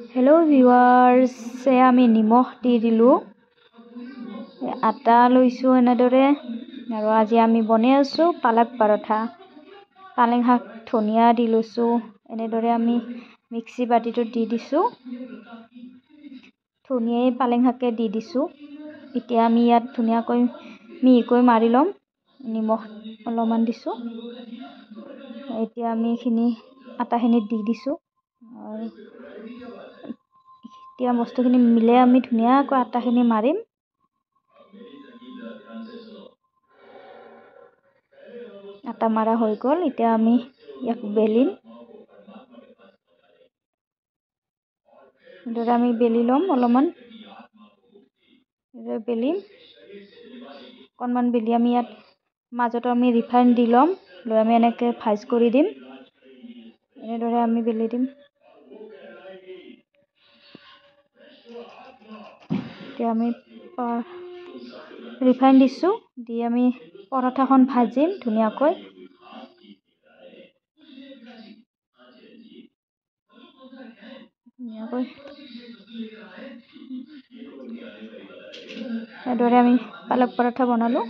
Hello' viewers, আমি নিমখ দি দিলোঁ, আটা লৈছোঁ এনেদৰে। আৰু আজি আমি বনাই আছোঁ পালক পৰঠা। পালেং শাক ধনিয়া দি লৈছোঁ, এনেদৰে আমি মিক্সি বাতিটোত দি দিছোঁ। ধনিয়াই পালেং শাকে দি দিছোঁ। এতিয়া আমি ইয়াত ধুনীয়াকৈ মিহিকৈ মাৰি ল'ম। নিমখ অলপমান দিছোঁ। এতিয়া আমি আটাখিনিত দি দিছোঁ। আৰু এতিয়া বস্তুখিনি মিলাই আমি ধুনীয়াকৈ আটাখিনি মাৰিম। আটা মাৰা হৈ গ'ল। এতিয়া আমি ইয়াক বেলিম। এনেদৰে আমি বেলি ল'ম অলপমান। বেলিম অকণমান বেলি আমি ইয়াত মাজতো আমি ৰিফাইন দি ল'ম। লৈ আমি এনেকৈ ভাজ কৰি দিম। এনেদৰে আমি বেলি দিম। এতিয়া আমি ৰিফাইন দিছোঁ, দি আমি পৰঠাখন ভাজিম ধুনীয়াকৈ। এনেদৰে আমি পালক পৰঠা বনালোঁ।